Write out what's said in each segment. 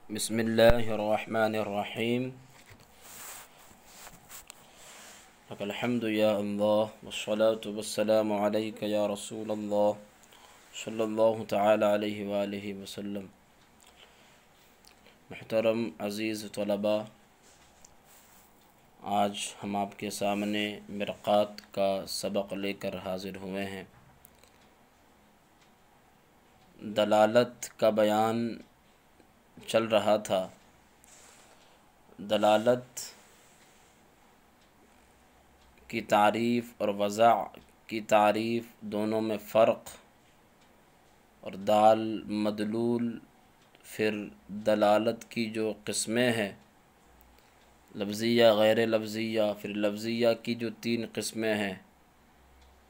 بسم اللہ الرحمن الرحیم لک الحمد یا اللہ والصلاة والسلام علیک یا رسول اللہ صلی اللہ تعالی علیہ وآلہ وسلم۔ محترم عزیز طلباء، آج ہم آپ کے سامنے مرقات کا سبق لے کر حاضر ہوئے ہیں۔ دلالت کا بیان چل رہا تھا۔ دلالت کی تعریف اور وضع کی تعریف دونوں میں فرق، اور دال مدلول پھر دلالت کی جو قسمیں ہیں، لفظیہ، غیر لفظیہ، پھر لفظیہ کی جو 3 قسمیں ہیں،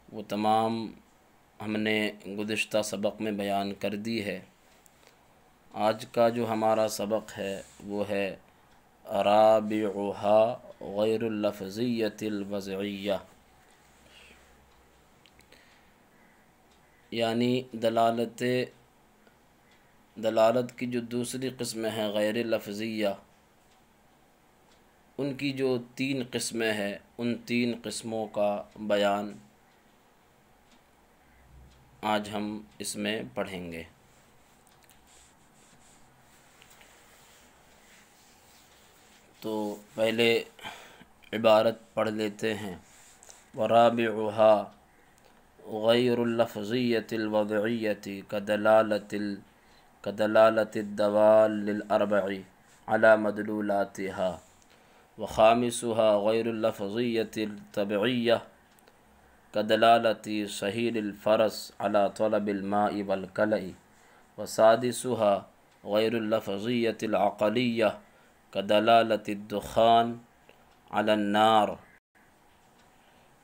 وہ تمام ہم نے گزشتہ سبق میں بیان کر دی ہے۔ آج کا جو ہمارا سبق ہے وہ ہے رابعھا غیر اللفظیۃ الوضعیہ، یعنی دلالت کی جو دوسری قسمیں ہیں غیر لفظیہ، ان کی جو 3 قسمیں ہیں، ان 3 قسموں کا بیان آج ہم اس میں پڑھیں گے۔ تو پہلے عبارت پڑھ لیتے ہیں۔ ورابعھا غیر اللفظیۃ الوضعیۃ کدلالت الدوال للاربع علی مدلولاتها، وخامسھا غیر اللفظیۃ الطبعیہ کدلالت صہیل الفرس علی طلب الماء والکلأ، وسادسھا غیر اللفظیۃ العقلیہ کدلالت الدخان علی النار۔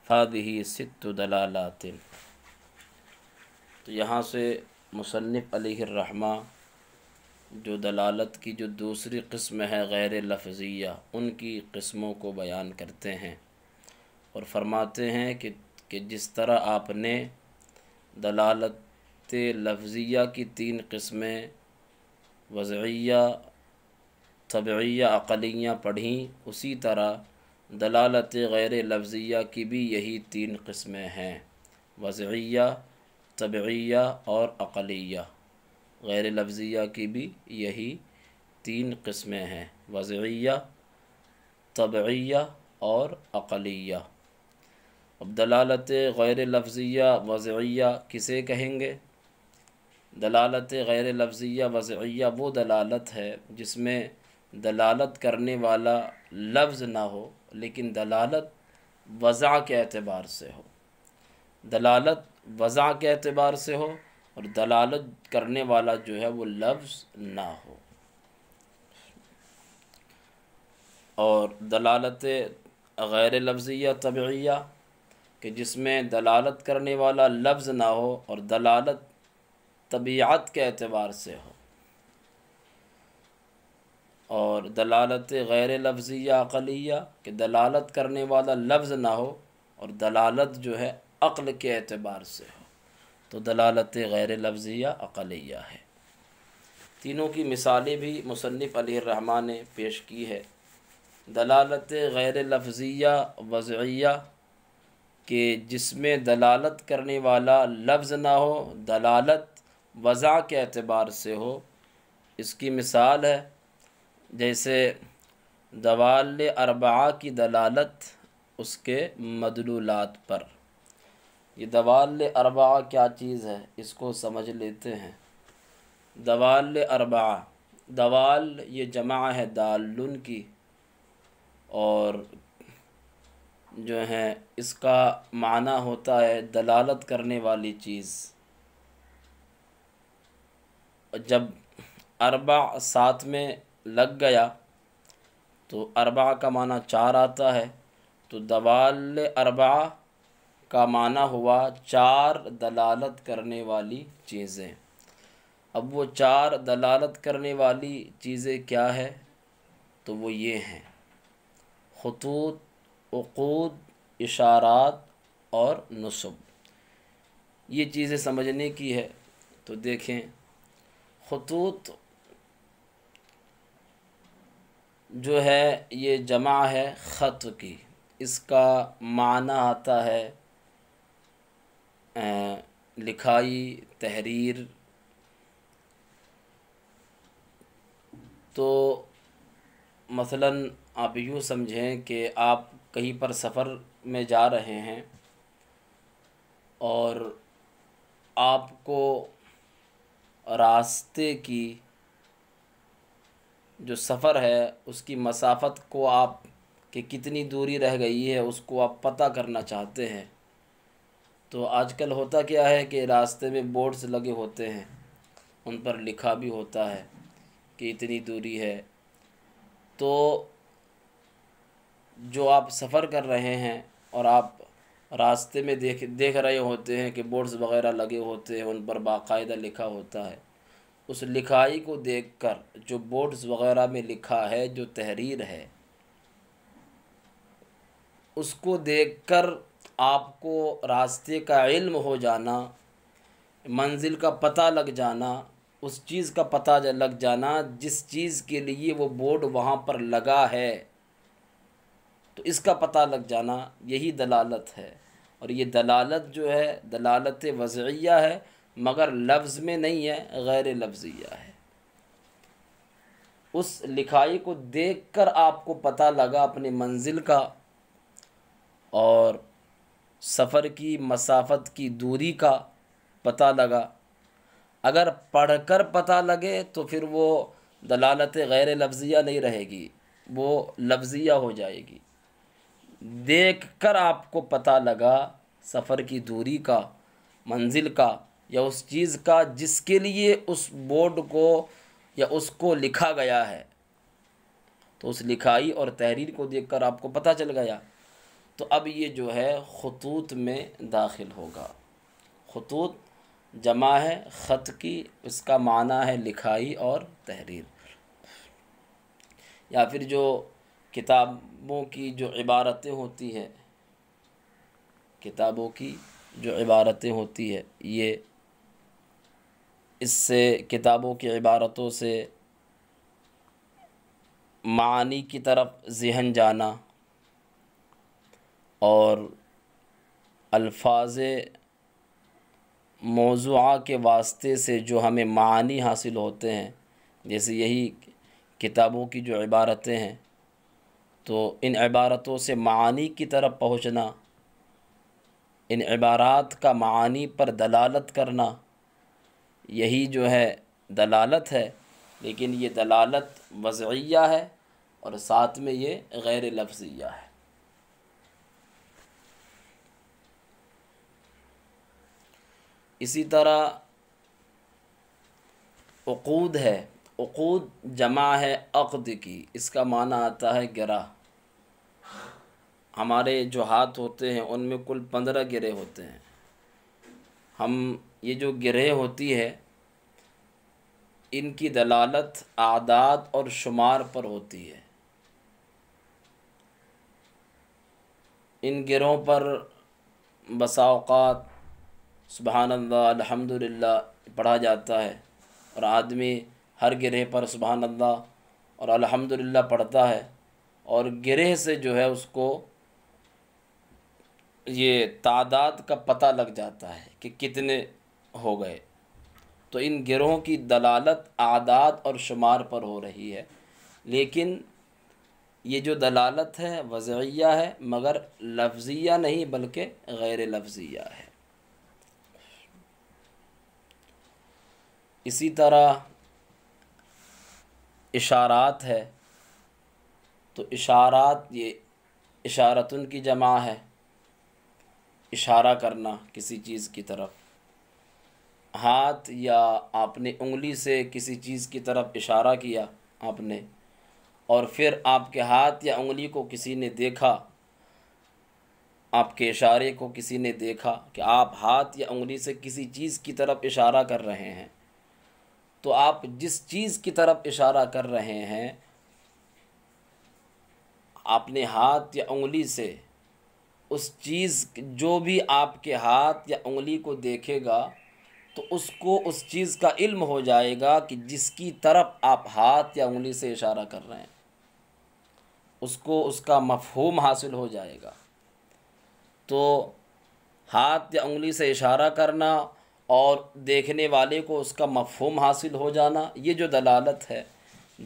فہذہ 6 دلالات۔ تو یہاں سے مصنف علیہ الرحمہ جو دلالت کی جو دوسری قسم ہے غیر لفظیہ، ان کی قسموں کو بیان کرتے ہیں اور فرماتے ہیں کہ جس طرح آپ نے دلالت لفظیہ کی 3 قسمیں وضعیہ، طبعیہ، عقلیہ پڑھیں، اسی طرح دلالت غیر لفظیہ کی بھی یہی 3 قسمیں ہیں، وضعیہ، طبعیہ اور عقلیہ۔ غیر لفظیہ کی بھی یہی 3 قسمیں ہیں، وضعیہ، طبعیہ اور عقلیہ۔ اب دلالت غیر لفظیہ وضعیہ کسے کہیں گے؟ دلالت غیر لفظیہ وضعیہ وہ دلالت ہے جس میں دلالت کرنے والا لفظ نہ ہو، لیکن دلالت وضع کے اعتبار سے ہو۔ دلالت وضع کے اعتبار سے ہو اور دلالت کرنے والا جو ہے وہ لفظ نہ ہو۔ اور دلالت غیر لفظیہ طبعیہ کہ جس میں دلالت کرنے والا لفظ نہ ہو اور دلالت طبیعت کے اعتبار سے ہو۔ اور دلالت غیر لفظیہ عقلیہ کہ دلالت کرنے والا لفظ نہ ہو اور دلالت جو ہے عقل کے اعتبار سے ہو، تو دلالت غیر لفظیہ عقلیہ ہے۔ تینوں کی مثالیں بھی مصنف علیہ الرحمہ نے پیش کی ہے۔ دلالت غیر لفظیہ وضعیہ کہ جس میں دلالت کرنے والا لفظ نہ ہو، دلالت وضع کے اعتبار سے ہو، اس کی مثال ہے جیسے دوال اربعہ کی دلالت اس کے مدلولات پر۔ یہ دوال اربعہ کیا چیز ہے، اس کو سمجھ لیتے ہیں۔ دوال اربعہ، دوال یہ جمع ہے دالن کی، اور جو ہے اس کا معنی ہوتا ہے دلالت کرنے والی چیز۔ جب اربع ساتھ میں لگ گیا تو اربع کا معنی 4 آتا ہے، تو دوال اربعہ کا معنی ہوا 4 دلالت کرنے والی چیزیں۔ اب وہ 4 دلالت کرنے والی چیزیں کیا ہے؟ تو وہ یہ ہیں: خطوط، عقود، اشارات اور نصب۔ یہ چیزیں سمجھنے کی ہے۔ تو دیکھیں، خطوط جو ہے یہ جمع ہے خط کی، اس کا معنی آتا ہے لکھائی، تحریر۔ تو مثلاً آپ یوں سمجھیں کہ آپ کہیں پر سفر میں جا رہے ہیں اور آپ کو راستے کی جو سفر ہے اس کی مسافت کو آپ کہ کتنی دوری رہ گئی ہے اس کو آپ پتہ کرنا چاہتے ہیں۔ تو آج کل ہوتا کیا ہے کہ راستے میں بورڈز لگے ہوتے ہیں، ان پر لکھا بھی ہوتا ہے کہ اتنی دوری ہے۔ تو جو آپ سفر کر رہے ہیں اور آپ راستے میں دیکھ رہے ہوتے ہیں کہ بورڈز وغیرہ لگے ہوتے ہیں، ان پر باقاعدہ لکھا ہوتا ہے، اس لکھائی کو دیکھ کر جو بورڈز وغیرہ میں لکھا ہے، جو تحریر ہے، اس کو دیکھ کر آپ کو راستے کا علم ہو جانا، منزل کا پتہ لگ جانا، اس چیز کا پتہ لگ جانا جس چیز کے لیے وہ بورڈ وہاں پر لگا ہے، تو اس کا پتہ لگ جانا، یہی دلالت ہے۔ اور یہ دلالت جو ہے دلالت وضعیہ ہے، مگر لفظ میں نہیں ہے، غیر لفظیہ ہے۔ اس لکھائی کو دیکھ کر آپ کو پتہ لگا اپنے منزل کا اور سفر کی مسافت کی دوری کا پتہ لگا۔ اگر پڑھ کر پتہ لگے تو پھر وہ دلالت غیر لفظیہ نہیں رہے گی، وہ لفظیہ ہو جائے گی۔ دیکھ کر آپ کو پتہ لگا سفر کی دوری کا، منزل کا، یا اس چیز کا جس کے لیے اس بورڈ کو یا اس کو لکھا گیا ہے، تو اس لکھائی اور تحریر کو دیکھ کر آپ کو پتہ چل گیا، تو اب یہ جو ہے خطوط میں داخل ہوگا۔ خطوط جمع ہے خط کی، اس کا معنی ہے لکھائی اور تحریر۔ یا پھر جو کتابوں کی جو عبارتیں ہوتی ہیں، کتابوں کی جو عبارتیں ہوتی ہے، یہ اس سے کتابوں کی عبارتوں سے معانی کی طرف ذہن جانا اور الفاظ موضوعہ کے واسطے سے جو ہمیں معانی حاصل ہوتے ہیں، جیسے یہی کتابوں کی جو عبارتیں ہیں، تو ان عبارتوں سے معانی کی طرف پہنچنا، ان عبارات کا معانی پر دلالت کرنا، یہی جو ہے دلالت ہے، لیکن یہ دلالت وضعیہ ہے اور ساتھ میں یہ غیر لفظیہ ہے۔ اسی طرح عقود ہے، عقود جمع ہے عقد کی، اس کا معنی آتا ہے گرہ۔ ہمارے جو ہاتھ ہوتے ہیں ان میں کل 15 گرے ہوتے ہیں۔ ہم یہ جو گرہ ہوتی ہے ان کی دلالت اعداد اور شمار پر ہوتی ہے۔ ان گروں پر بسا اوقات سبحان اللہ، الحمدللہ پڑھا جاتا ہے، اور آدمی ہر گرہ پر سبحان اللہ اور الحمدللہ پڑھتا ہے، اور گرہ سے جو ہے اس کو یہ تعداد کا پتہ لگ جاتا ہے کہ کتنے ہو گئے۔ تو ان گروہوں کی دلالت اعداد اور شمار پر ہو رہی ہے، لیکن یہ جو دلالت ہے وضعیہ ہے، مگر لفظیہ نہیں بلکہ غیر لفظیہ ہے۔ اسی طرح اشارات ہے، تو اشارات یہ اشارتن کی جمع ہے، اشارہ کرنا کسی چیز کی طرف، ہاتھ یا آپ نے انگلی سے کسی چیز کی طرف اشارہ کیا آپ نے، اور پھر آپ کے ہاتھ یا انگلی کو کسی نے دیکھا، آپ کے اشارے کو کسی نے دیکھا کہ آپ ہاتھ یا انگلی سے کسی چیز کی طرف اشارہ کر رہے ہیں، تو آپ جس چیز کی طرف اشارہ کر رہے ہیں، آپ نے ہاتھ یا انگلی سے اس چیز جو بھی آپ کے ہاتھ یا انگلی کو دیکھے گا تو اس کو اس چیز کا علم ہو جائے گا کہ جس کی طرف آپ ہاتھ یا انگلی سے اشارہ کر رہے ہیں۔ اس کو اس کا مفہوم حاصل ہو جائے گا۔ تو ہاتھ یا انگلی سے اشارہ کرنا اور دیکھنے والے کو اس کا مفہوم حاصل ہو جانا، یہ جو دلالت ہے،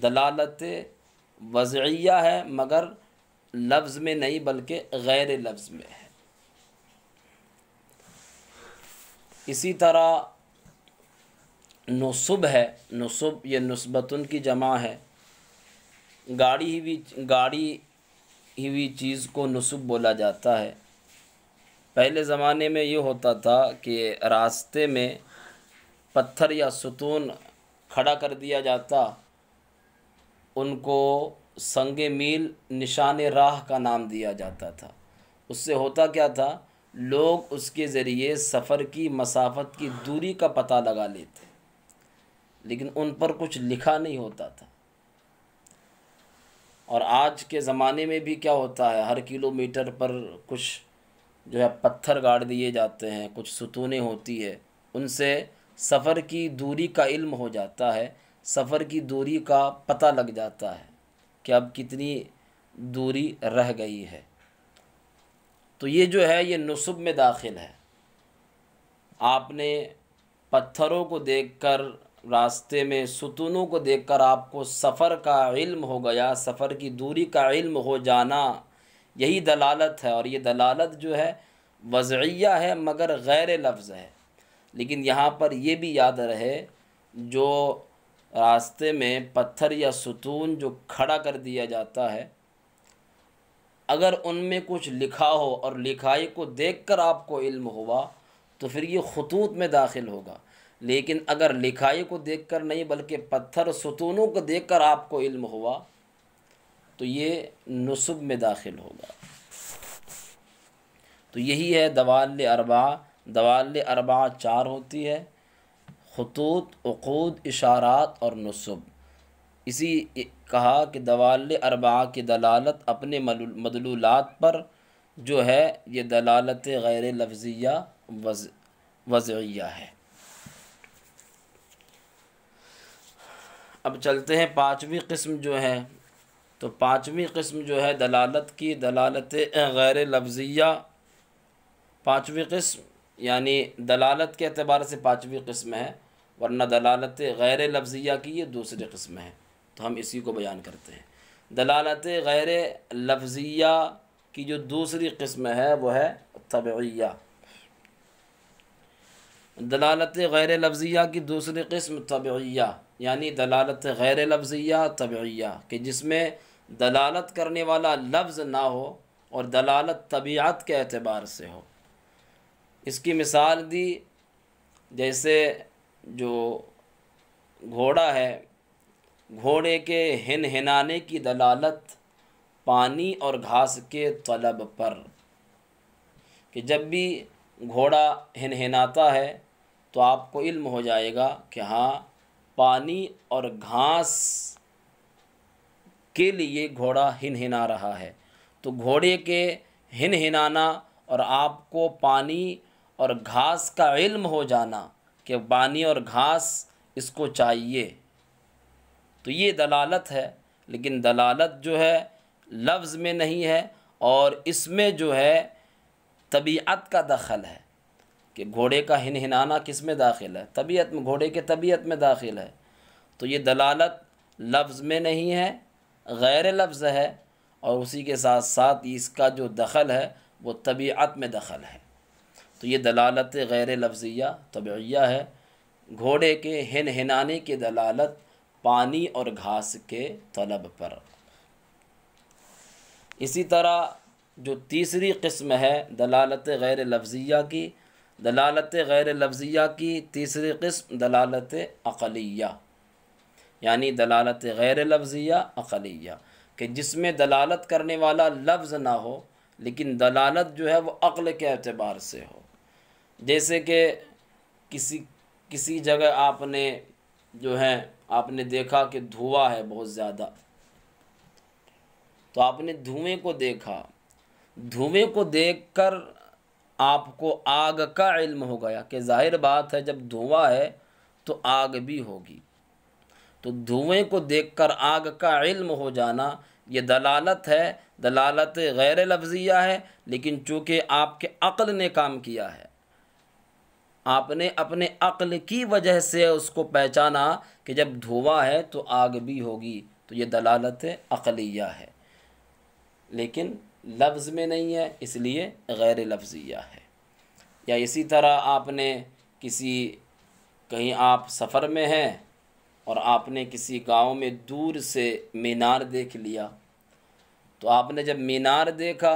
دلالت وضعیہ ہے، مگر لفظ میں نہیں بلکہ غیر لفظ میں ہے۔ اسی طرح نصب ہے، نصب یہ نسبتن کی جمع ہے۔ گاڑی ہوئی چیز کو نصب بولا جاتا ہے۔ پہلے زمانے میں یہ ہوتا تھا کہ راستے میں پتھر یا ستون کھڑا کر دیا جاتا، ان کو سنگ میل نشان راہ کا نام دیا جاتا تھا۔ اس سے ہوتا کیا تھا، لوگ اس کے ذریعے سفر کی مسافت کی دوری کا پتہ لگا لیتے، لیکن ان پر کچھ لکھا نہیں ہوتا تھا۔ اور آج کے زمانے میں بھی کیا ہوتا ہے، ہر کلومیٹر پر کچھ جو ہے پتھر گاڑ دیے جاتے ہیں، کچھ ستونیں ہوتی ہے، ان سے سفر کی دوری کا علم ہو جاتا ہے، سفر کی دوری کا پتہ لگ جاتا ہے کہ اب کتنی دوری رہ گئی ہے۔ تو یہ جو ہے یہ نصب میں داخل ہے۔ آپ نے پتھروں کو دیکھ کر، راستے میں ستونوں کو دیکھ کر آپ کو سفر کا علم ہو گیا، سفر کی دوری کا علم ہو جانا، یہی دلالت ہے۔ اور یہ دلالت جو ہے وضعیہ ہے مگر غیر لفظ ہے۔ لیکن یہاں پر یہ بھی یاد رہے، جو راستے میں پتھر یا ستون جو کھڑا کر دیا جاتا ہے، اگر ان میں کچھ لکھا ہو اور لکھائی کو دیکھ کر آپ کو علم ہوا تو پھر یہ خطوط میں داخل ہوگا۔ لیکن اگر لکھائی کو دیکھ کر نہیں بلکہ پتھر ستونوں کو دیکھ کر آپ کو علم ہوا تو یہ نصب میں داخل ہوگا۔ تو یہی ہے دوال اربعہ۔ دوال اربعہ 4 ہوتی ہے: خطوط، عقود، اشارات اور نصب۔ اسی کہا کہ دوال اربعہ کی دلالت اپنے مدلولات پر جو ہے یہ دلالت غیر لفظیہ وضعیہ ہے۔ اب چلتے ہیں 5ویں قسم جو ہے، تو 5ویں قسم جو ہے دلالت کی، دلالت غیر لفظیہ۔ 5ویں قسم یعنی دلالت کے اعتبار سے 5ویں قسم ہے، ورنہ دلالت غیر لفظیہ کی یہ دوسری قسم ہے، تو ہم اسی کو بیان کرتے ہیں۔ دلالت غیر لفظیہ کی جو دوسری قسم ہے وہ ہے طبعیہ۔ دلالت غیر لفظیہ کی دوسری قسم طبعیہ، یعنی دلالت غیر لفظیہ طبعیہ، کہ جس میں دلالت کرنے والا لفظ نہ ہو اور دلالت طبیعت کے اعتبار سے ہو۔ اس کی مثال دی، جیسے جو گھوڑا ہے، گھوڑے کے ہنہنانے کی دلالت پانی اور گھاس کے طلب پر، کہ جب بھی گھوڑا ہنہناتا ہے تو آپ کو علم ہو جائے گا کہ ہاں پانی اور گھاس کے لیے گھوڑا ہنہنا رہا ہے۔ تو گھوڑے کے ہنہنانا اور آپ کو پانی اور گھاس کا علم ہو جانا کہ پانی اور گھاس اس کو چاہیے، تو یہ دلالت ہے۔ لیکن دلالت جو ہے لفظ میں نہیں ہے، اور اس میں جو ہے طبیعت کا دخل ہے، کہ گھوڑے کا ہنہنانا کس میں داخل ہے؟ طبیعت میں، گھوڑے کے طبیعت میں داخل ہے۔ تو یہ دلالت لفظ میں نہیں ہے، غیر لفظ ہے، اور اسی کے ساتھ ساتھ اس کا جو دخل ہے وہ طبیعت میں دخل ہے۔ تو یہ دلالت غیر لفظیہ طبعیہ ہے، گھوڑے کے ہنہنانے کی دلالت پانی اور گھاس کے طلب پر۔ اسی طرح جو تیسری قسم ہے دلالت غیر لفظیہ کی، دلالت غیر لفظیہ کی تیسری قسم دلالت عقلیہ، یعنی دلالت غیر لفظیہ عقلیہ، کہ جس میں دلالت کرنے والا لفظ نہ ہو لیکن دلالت جو ہے وہ عقل کے اعتبار سے ہو۔ جیسے کہ کسی جگہ آپ نے جو ہے آپ نے دیکھا کہ دھواں ہے بہت زیادہ، تو آپ نے دھوئیں کو دیکھا، دھوئیں کو دیکھ کر آپ کو آگ کا علم ہو گیا کہ ظاہر بات ہے جب دھواں ہے تو آگ بھی ہوگی۔ تو دھوئیں کو دیکھ کر آگ کا علم ہو جانا یہ دلالت ہے، دلالت غیر لفظیہ ہے، لیکن چونکہ آپ کے عقل نے کام کیا ہے، آپ نے اپنے عقل کی وجہ سے اس کو پہچانا کہ جب دھواں ہے تو آگ بھی ہوگی، تو یہ دلالت عقلیہ ہے، لیکن لفظ میں نہیں ہے، اس لیے غیر لفظیہ ہے۔ یا اسی طرح آپ نے کہیں آپ سفر میں ہیں اور آپ نے کسی گاؤں میں دور سے مینار دیکھ لیا، تو آپ نے جب مینار دیکھا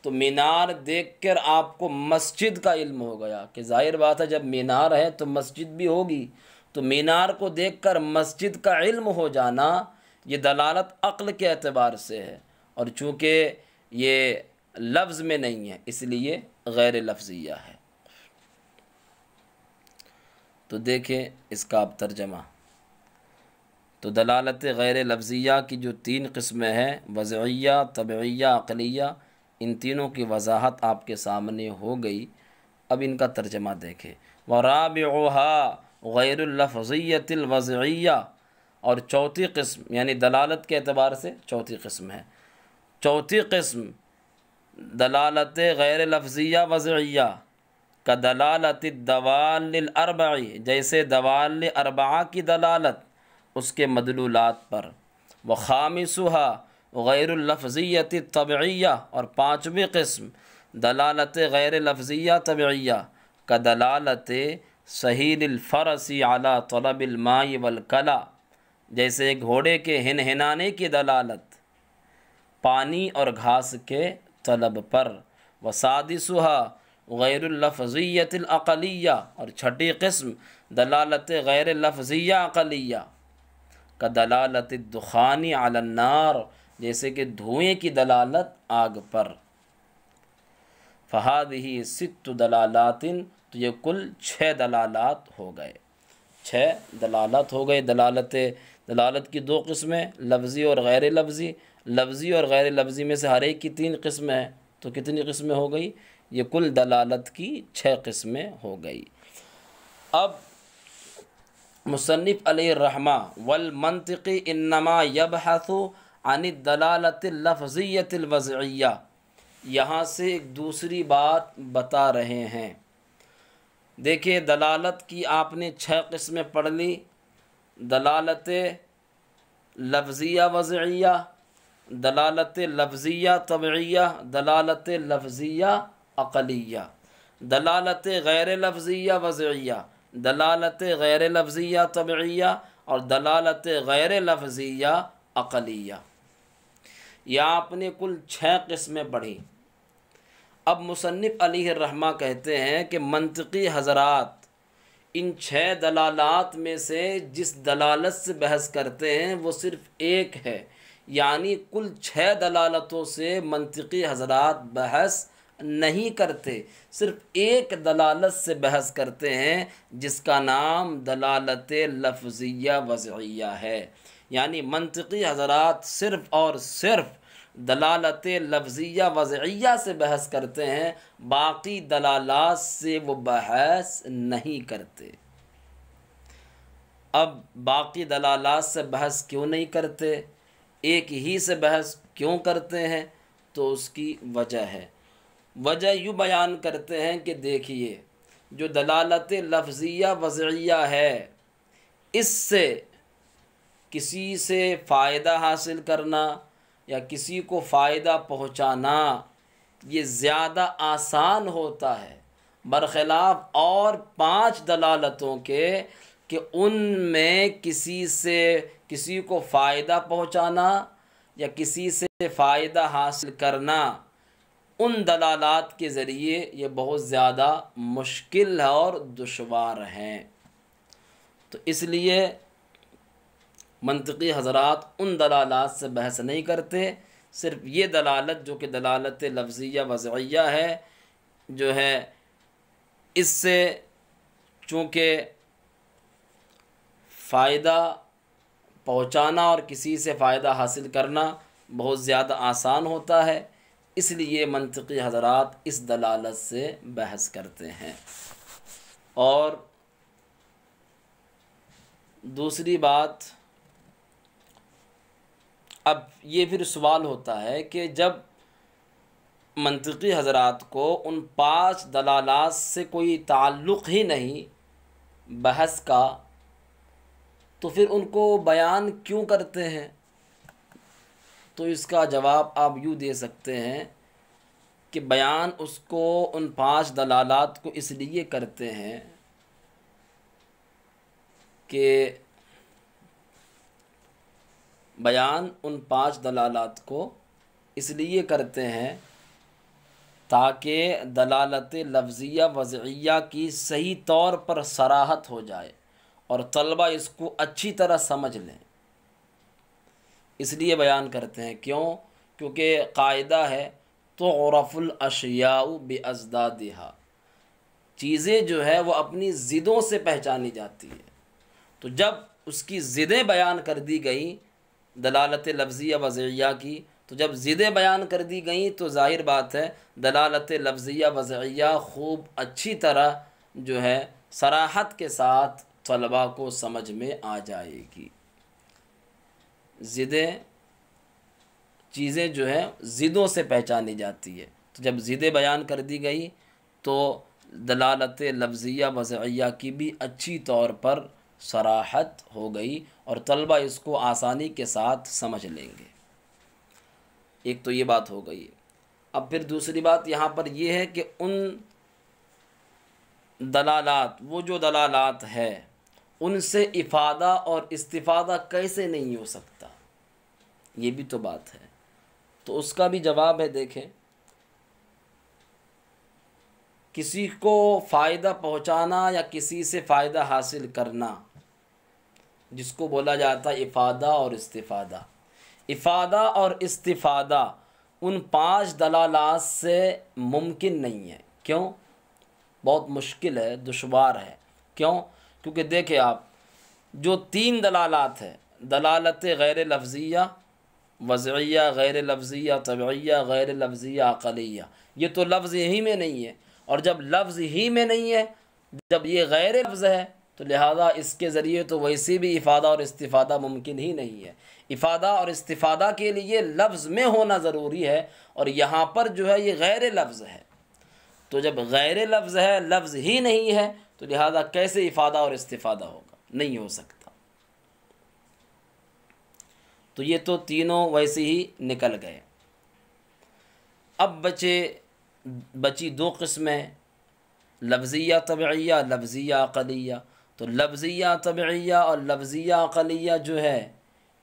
تو مینار دیکھ کر آپ کو مسجد کا علم ہو گیا، کہ ظاہر بات ہے جب مینار ہے تو مسجد بھی ہوگی، تو مینار کو دیکھ کر مسجد کا علم ہو جانا یہ دلالت عقل کے اعتبار سے ہے، اور چونکہ یہ لفظ میں نہیں ہے اس لیے غیر لفظیہ ہے۔ تو دیکھیں اس کا اب ترجمہ۔ تو دلالت غیر لفظیہ کی جو 3 قسمیں ہیں، وضعیہ، طبعیہ، عقلیہ، ان تینوں کی وضاحت آپ کے سامنے ہو گئی۔ اب ان کا ترجمہ دیکھیں۔ وَرَابِعُهَا غیر اللفظیۃ الوضعیہ، اور چوتھی قسم یعنی دلالت کے اعتبار سے چوتھی قسم ہے، چوتھی قسم دلالت غیر لفظیہ وضعیہ کا دلالت الدوال الاربع، جیسے دوال اربعہ کی دلالت اس کے مدلولات پر۔ وخامسها غیر اللفظیۃ الطبعیہ، اور پانچویں قسم دلالت غیر لفظیہ طبعیہ کا دلالت سہیل الفرس علی طلب الماء والکلى، جیسے گھوڑے کے ہنہنانے کی دلالت پانی اور گھاس کے طلب پر۔ وسادسها غیر اللفظیۃ العقلیہ، اور چھٹی قسم دلالت غیر لفظیہ عقلیہ کا دلالت الدخان علی النار، جیسے کہ دھوئیں کی دلالت آگ پر۔ فہذہ 6 دلالات، تو یہ کل 6 دلالات ہو گئے، 6 دلالات ہو گئے۔ دلالت کی 2 قسمیں، لفظی اور غیر لفظی، لفظی اور غیر لفظی میں سے ہر ایک کی 3 قسمیں ہیں، تو کتنی قسمیں ہو گئی؟ یہ کل دلالت کی 6 قسمیں ہو گئی۔ اب مصنف علیہ الرحمہ والمنطق انما یبحث عن الدلالۃ اللفظیۃ الوضعیہ، یہاں سے ایک دوسری بات بتا رہے ہیں۔ دیکھیں دلالت کی آپ نے 6 قسمیں پڑھ لی، دلالت لفظیہ وضعیہ، دلالت لفظیہ طبعیہ، دلالت لفظیہ عقلیہ، دلالت غیر لفظیہ وضعیہ، دلالت غیر لفظیہ طبعیہ، اور دلالت غیر لفظیہ عقلیہ۔ یہ آپ نے کل 6 قسمیں پڑھی۔ اب مصنف علیہ الرحمہ کہتے ہیں کہ منطقی حضرات ان 6 دلالات میں سے جس دلالت سے بحث کرتے ہیں وہ صرف ایک ہے، یعنی کل 6 دلالتوں سے منطقی حضرات بحث نہیں کرتے، صرف ایک دلالت سے بحث کرتے ہیں جس کا نام دلالت لفظیہ وضعیہ ہے۔ یعنی منطقی حضرات صرف اور صرف دلالت لفظیہ وضعیہ سے بحث کرتے ہیں، باقی دلالات سے وہ بحث نہیں کرتے۔ اب باقی دلالات سے بحث کیوں نہیں کرتے، ایک ہی سے بحث کیوں کرتے ہیں؟ تو اس کی وجہ ہے، وجہ یوں بیان کرتے ہیں کہ دیکھیے جو دلالت لفظیہ وضعیہ ہے اس سے کسی سے فائدہ حاصل کرنا یا کسی کو فائدہ پہنچانا یہ زیادہ آسان ہوتا ہے، برخلاف اور 5 دلالتوں کے کہ ان میں کسی کو فائدہ پہنچانا یا کسی سے فائدہ حاصل کرنا ان دلالات کے ذریعے یہ بہت زیادہ مشکل اور دشوار ہیں۔ تو اس لیے منطقی حضرات ان دلالات سے بحث نہیں کرتے، صرف یہ دلالت جو کہ دلالت لفظیہ وضعیہ ہے جو ہے اس سے چونکہ فائدہ پہنچانا اور کسی سے فائدہ حاصل کرنا بہت زیادہ آسان ہوتا ہے، اس لیے منطقی حضرات اس دلالت سے بحث کرتے ہیں۔ اور دوسری بات اب یہ پھر سوال ہوتا ہے کہ جب منطقی حضرات کو ان 5 دلالات سے کوئی تعلق ہی نہیں بحث کا، تو پھر ان کو بیان کیوں کرتے ہیں؟ تو اس کا جواب آپ یوں دے سکتے ہیں کہ بیان اس کو ان 5 دلالات کو اس لیے کرتے ہیں کہ بیان ان 5 دلالات کو اس لیے کرتے ہیں تاکہ دلالت لفظیہ وضعیہ کی صحیح طور پر صراحت ہو جائے اور طلبہ اس کو اچھی طرح سمجھ لیں۔ اس لیے بیان کرتے ہیں، کیونکہ قاعدہ ہے تعرف الاشیاء بازدادها، چیزیں جو ہے وہ اپنی ضدوں سے پہچانی جاتی ہے۔ تو جب اس کی ضدیں بیان کر دی گئیں دلالت لفظیہ وضعیہ کی، تو جب ضدیں بیان کر دی گئیں تو ظاہر بات ہے دلالت لفظیہ وضعیہ خوب اچھی طرح جو ہے صراحت کے ساتھ طلباء کو سمجھ میں آ جائے گی۔ ضدیں چیزیں جو ہیں ضدوں سے پہچانی جاتی ہے، تو جب ضدیں بیان کر دی گئی تو دلالت لفظیہ وضعیہ کی بھی اچھی طور پر صراحت ہو گئی اور طلبہ اس کو آسانی کے ساتھ سمجھ لیں گے۔ ایک تو یہ بات ہو گئی۔ اب پھر دوسری بات یہاں پر یہ ہے کہ ان دلالات، وہ جو دلالات ہے ان سے افادہ اور استفادہ کیسے نہیں ہو سکتا، یہ بھی تو بات ہے۔ تو اس کا بھی جواب ہے، دیکھیں، کسی کو فائدہ پہنچانا یا کسی سے فائدہ حاصل کرنا، جس کو بولا جاتا ہے افادہ اور استفادہ۔ افادہ اور استفادہ ان 5 دلالات سے ممکن نہیں ہے۔ کیوں؟ بہت مشکل ہے، دشوار ہے۔ کیونکہ دیکھیں آپ، جو 3 دلالات ہیں، دلالت غیر لفظیہ وضعیہ، غیر لفظیہ طبعیہ، غیر لفظیہ عقلیہ، یہ تو لفظ ہی میں نہیں ہے، اور جب لفظ ہی میں نہیں ہے، جب یہ غیر لفظ ہے تو لہذا اس کے ذریعے تو ویسے بھی افادہ اور استفادہ ممکن ہی نہیں ہے۔ افادہ اور استفادہ کے لیے لفظ میں ہونا ضروری ہے، اور یہاں پر جو ہے یہ غیر لفظ ہے۔ تو جب غیر لفظ ہے، لفظ ہی نہیں ہے، تو لہذا کیسے افادہ اور استفادہ ہوگا؟ نہیں ہو سکتا۔ تو یہ تو تینوں ویسے ہی نکل گئے۔ اب بچی 2 قسمیں، لفظیہ طبعیہ، لفظیہ عقلیہ۔ تو لفظیہ طبعیہ اور لفظیہ عقلیہ جو ہے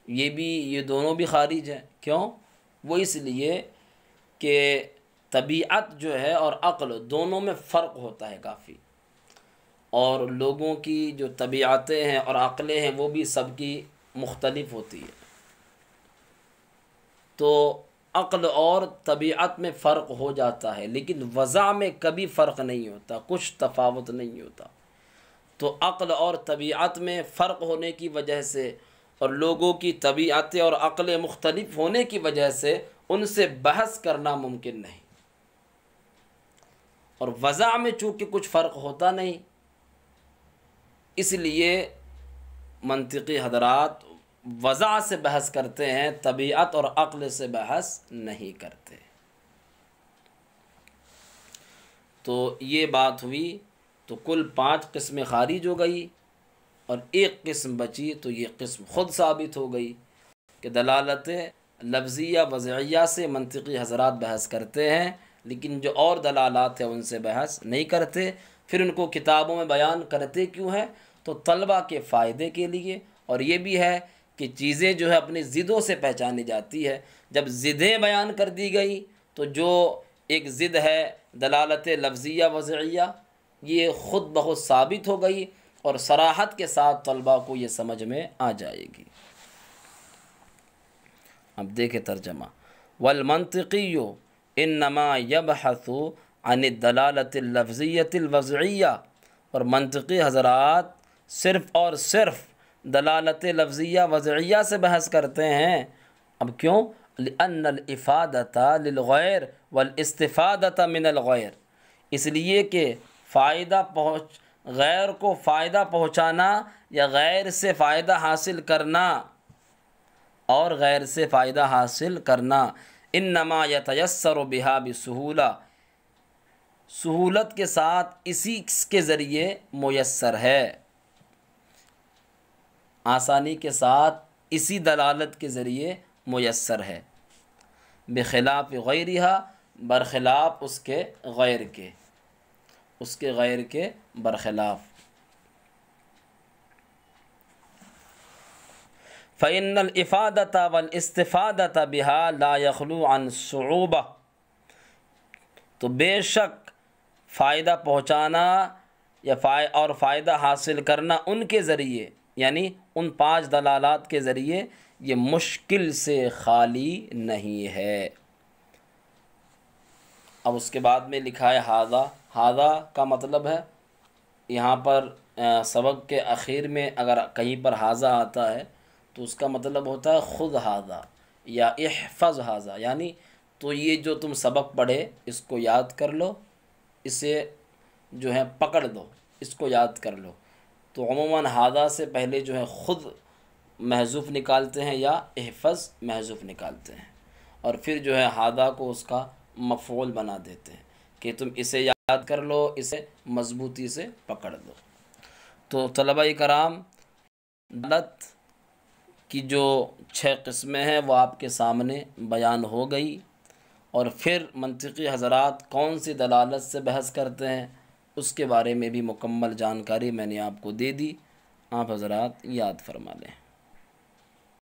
یہ دونوں بھی خارج ہیں۔ کیوں؟ وہ اس لیے کہ طبیعت جو ہے اور عقل دونوں میں فرق ہوتا ہے کافی، اور لوگوں کی جو طبیعتیں ہیں اور عقلیں ہیں وہ بھی سب کی مختلف ہوتی ہے۔ تو عقل اور طبیعت میں فرق ہو جاتا ہے، لیکن وضع میں کبھی فرق نہیں ہوتا، کچھ تفاوت نہیں ہوتا۔ تو عقل اور طبیعت میں فرق ہونے کی وجہ سے اور لوگوں کی طبیعتیں اور عقلیں مختلف ہونے کی وجہ سے ان سے بحث کرنا ممکن نہیں، اور وضع میں چونکہ کچھ فرق ہوتا نہیں، اس لیے منطقی حضرات وضع سے بحث کرتے ہیں، طبیعت اور عقل سے بحث نہیں کرتے۔ تو یہ بات ہوئی، تو کل 5 قسمیں خارج ہو گئی اور ایک قسم بچی، تو یہ قسم خود ثابت ہو گئی کہ دلالت لفظیہ وضعیہ سے منطقی حضرات بحث کرتے ہیں، لیکن جو اور دلالات ہیں ان سے بحث نہیں کرتے۔ پھر ان کو کتابوں میں بیان کرتے کیوں ہیں؟ تو طلبہ کے فائدے کے لیے، اور یہ بھی ہے کہ چیزیں جو ہے اپنی ضدوں سے پہچانی جاتی ہے۔ جب ضدیں بیان کر دی گئی تو جو ایک ضد ہے دلالت لفظیہ وضعیہ، یہ خود بخود ثابت ہو گئی اور صراحت کے ساتھ طلباء کو یہ سمجھ میں آ جائے گی۔ اب دیکھیں ترجمہ، والمنطقی انما یبحث عن الدلالۃ اللفظیۃ الوضعیہ، اور منطقی حضرات صرف اور صرف دلالت لفظیہ وضعیہ سے بحث کرتے ہیں۔ اب کیوں؟ لأن الافادۃ للغیر والاستفادۃ من الغیر، اس لیے کہ غیر کو فائدہ پہنچانا یا غیر سے فائدہ حاصل کرنا اور غیر سے فائدہ حاصل کرنا انما یتیسر بہا بسہولہ سہولت کے ساتھ اسی کے ذریعے میسر ہے، آسانی کے ساتھ اسی دلالت کے ذریعے میسر ہے، بخلاف غیرہا برخلاف اس کے غیر کے، اس کے غیر کے برخلاف۔ فإن الإفادة والاستفادة بها لا يخلو عن صعوبة، تو بے شک فائدہ پہنچانا اور فائدہ حاصل کرنا ان کے ذریعے، یعنی ان 5 دلالات کے ذریعے، یہ مشکل سے خالی نہیں ہے۔ اب اس کے بعد میں لکھا ہے ہذا کا مطلب ہے، یہاں پر سبق کے اخیر میں اگر کہیں پر ہذا آتا ہے تو اس کا مطلب ہوتا ہے خذ ہذا یا احفظ ہذا، یعنی تو یہ جو تم سبق پڑھے اس کو یاد کر لو، اسے جو ہے پکڑ لو، اس کو یاد کر لو۔ تو عموماً ہذا سے پہلے جو ہے خود محذوف نکالتے ہیں یا احفظ محذوف نکالتے ہیں، اور پھر جو ہے ہذا کو اس کا مفعول بنا دیتے ہیں کہ تم اسے یاد کر لو، اسے مضبوطی سے پکڑ لو۔ تو طلبہ کرام، دلالت کی جو 6 قسمیں ہیں وہ آپ کے سامنے بیان ہو گئی، اور پھر منطقی حضرات کون سی دلالت سے بحث کرتے ہیں اس کے بارے میں بھی مکمل جانکاری میں نے آپ کو دے دی، آپ حضرات یاد فرما لیں۔